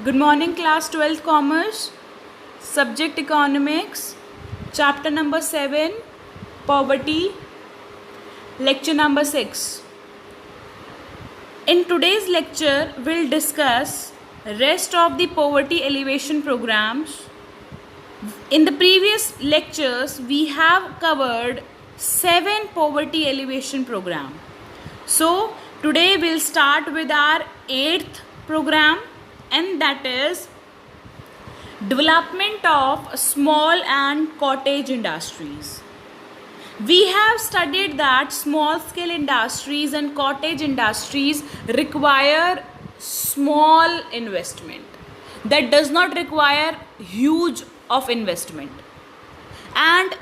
Good morning, class 12th Commerce, subject Economics, chapter number 7, Poverty, lecture number 6. In today's lecture, we'll discuss rest of the poverty alleviation programs. In the previous lectures, we have covered 7 poverty alleviation program. So, today we'll start with our 8th program, and that is development of small and cottage industries. We have studied that small scale industries and cottage industries require small investment, that does not require huge of investment, and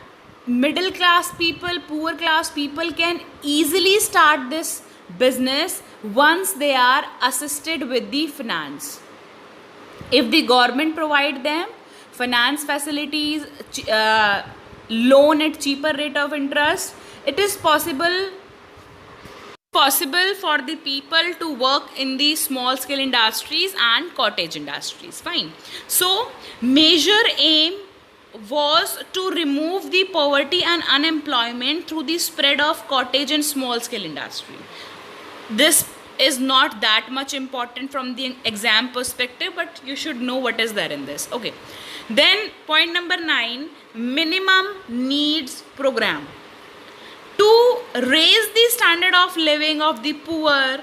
middle class people, poor class people can easily start this business once they are assisted with the finance. If the government provide them finance facilities, loan at cheaper rate of interest, it is possible for the people to work in the small scale industries and cottage industries. Fine. So major aim was to remove the poverty and unemployment through the spread of cottage and small scale industry. This is not that much important from the exam perspective, but you should know what is there in this. Okay, then point number 9, minimum needs program. To raise the standard of living of the poor,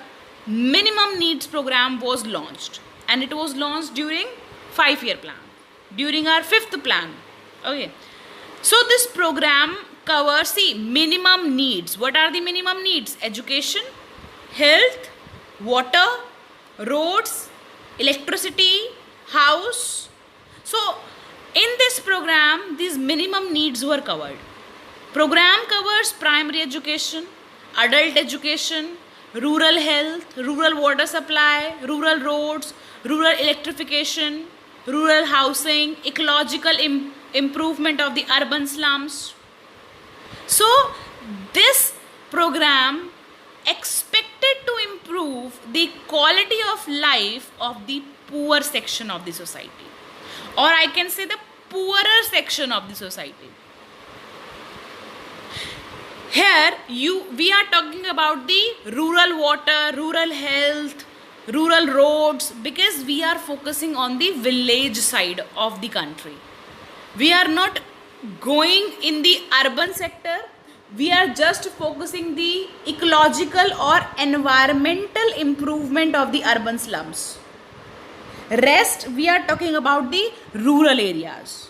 minimum needs program was launched, and it was launched during 5-year plan, during our 5th plan. Okay, so this program covers minimum needs. What are the minimum needs? Education, health, water, roads, electricity, house. So in this program, these minimum needs were covered. Program covers primary education, adult education, rural health, rural water supply, rural roads, rural electrification, rural housing, ecological improvement of the urban slums. So this program expected to improve the quality of life of the poor section of the society, or I can say the poorer section of the society. Here we are talking about the rural water, rural health, rural roads, because we are focusing on the village side of the country. We are not going in the urban sector. We are just focusing the ecological or environmental improvement of the urban slums. Rest, we are talking about the rural areas.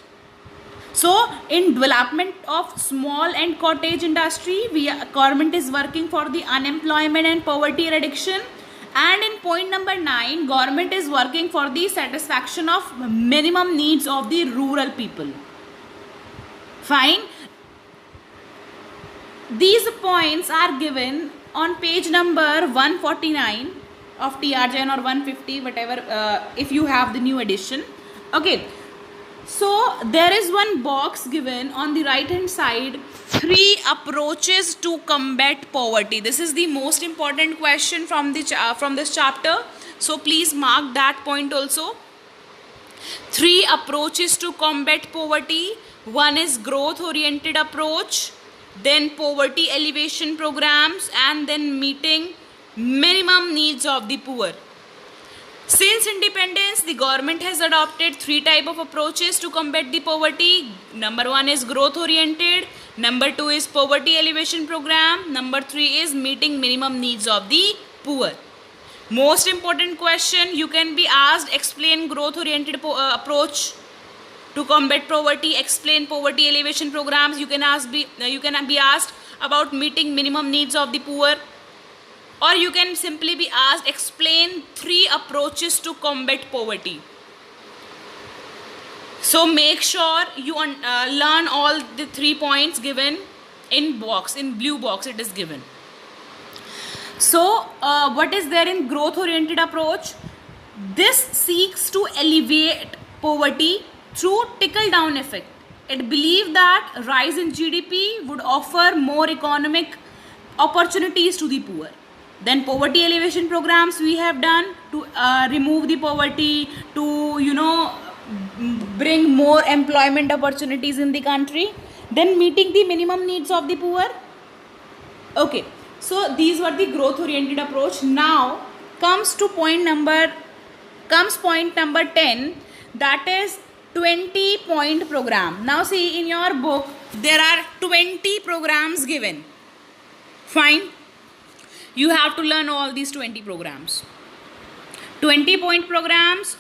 So in development of small and cottage industry, government is working for the unemployment and poverty reduction. And in point number 9, government is working for the satisfaction of minimum needs of the rural people. Fine. These points are given on page number 149 of TRJN or 150, whatever, if you have the new edition. Okay, so there is one box given on the right hand side, 3 approaches to combat poverty. This is the most important question from this chapter, so please mark that point also. 3 approaches to combat poverty. One is growth oriented approach, then poverty alleviation programs, and then meeting minimum needs of the poor. Since independence, the government has adopted 3 types of approaches to combat the poverty. Number 1 is growth oriented, number 2 is poverty alleviation program, number 3 is meeting minimum needs of the poor. Most important question you can be asked: explain growth oriented approach to combat poverty, explain poverty alleviation programs. You can be asked about meeting minimum needs of the poor, or you can simply be asked explain 3 approaches to combat poverty. So make sure you learn all the 3 points given in blue box it is given. So what is there in growth oriented approach? This seeks to alleviate poverty through trickle down effect. It believed that rise in GDP would offer more economic opportunities to the poor. Then poverty elevation programs we have done to remove the poverty, to bring more employment opportunities in the country. Then meeting the minimum needs of the poor. Okay, so these were the growth oriented approach. Now comes point number 10, that is 20-point program. Now see, in your book there are 20 programs given. Fine, you have to learn all these 20 programs. 20-point programs,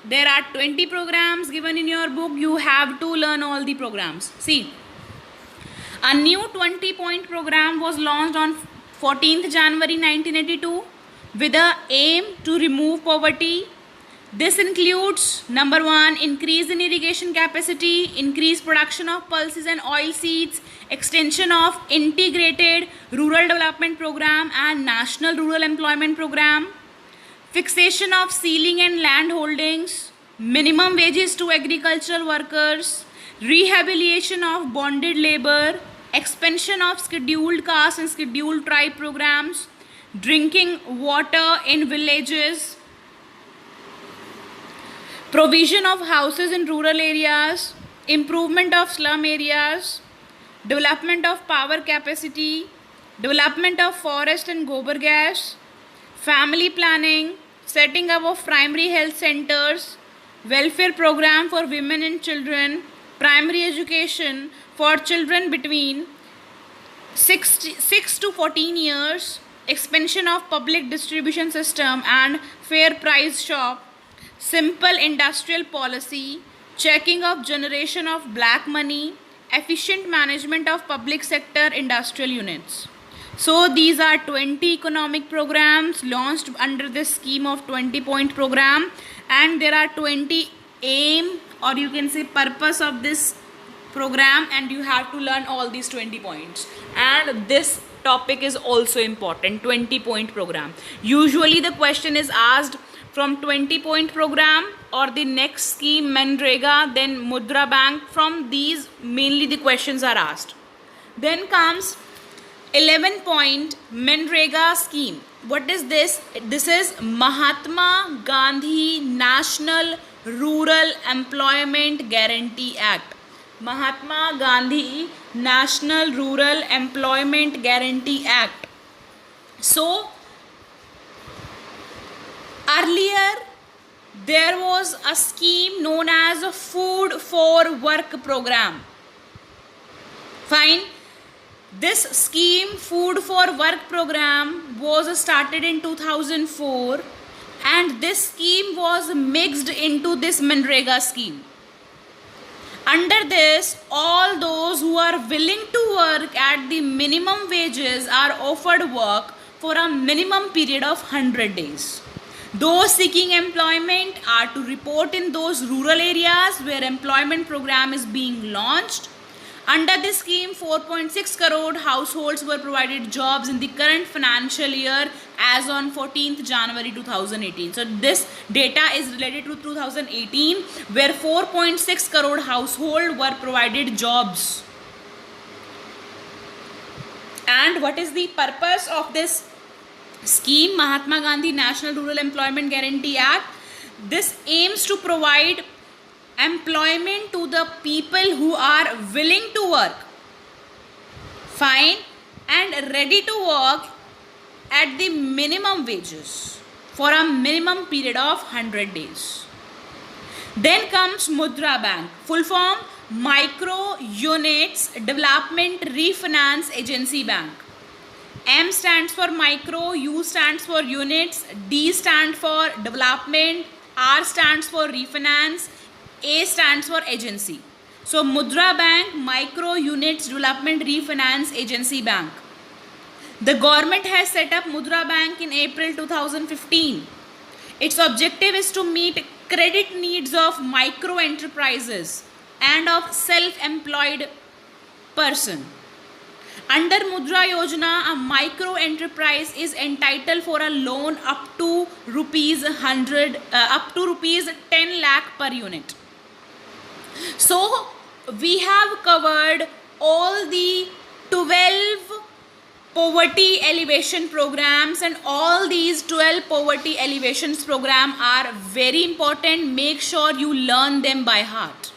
there are 20 programs given in your book. You have to learn all the programs. See, a new 20-point program was launched on 14th January 1982 with the aim to remove poverty. This includes, number 1, increase in irrigation capacity, increase production of pulses and oil seeds, extension of integrated rural development program and national rural employment program, fixation of ceiling and land holdings, minimum wages to agricultural workers, rehabilitation of bonded labor, expansion of scheduled caste and scheduled tribe programs, drinking water in villages, provision of houses in rural areas, improvement of slum areas, development of power capacity, development of forest and gobar gas, family planning, setting up of primary health centers, welfare program for women and children, primary education for children between 6 to 14 years, expansion of public distribution system and fair price shop, simple industrial policy, checking of generation of black money, efficient management of public sector industrial units. So these are 20 economic programs launched under this scheme of 20-point program, and there are 20 aim, or you can say purpose of this program, and you have to learn all these 20 points. And this topic is also important, 20-point program. Usually the question is asked from 20-point program or the next scheme Manrega, then Mudra Bank. From these mainly the questions are asked. Then comes 11-point Manrega scheme. What is this? This is Mahatma Gandhi National Rural Employment Guarantee Act. Mahatma Gandhi National Rural Employment Guarantee Act. So earlier there was a scheme known as a Food for Work program. Fine. This scheme, Food for Work program, was started in 2004, and this scheme was mixed into this Manrega scheme. Under this, all those who are willing to work at the minimum wages are offered work for a minimum period of 100 days. Those seeking employment are to report in those rural areas where employment program is being launched. Under this scheme, 4.6 crore households were provided jobs in the current financial year as on 14th January 2018. So this data is related to 2018, where 4.6 crore households were provided jobs. And what is the purpose of this scheme, Mahatma Gandhi National Rural Employment Guarantee Act? This aims to provide employment to the people who are willing to work, fine, and ready to work at the minimum wages for a minimum period of 100 days. Then comes Mudra Bank, full form Micro Units Development Refinance Agency Bank. M stands for micro, U stands for units, D stands for development, R stands for refinance, A stands for agency. So Mudra Bank, Micro Units Development Refinance Agency Bank. The government has set up Mudra Bank in April 2015. Its objective is to meet credit needs of micro enterprises and of self-employed person. Under Mudra Yojana, a micro enterprise is entitled for a loan up to rupees 10 lakh per unit. So we have covered all the 12 poverty elevation programs, and all these 12 poverty elevations program are very important. Make sure you learn them by heart.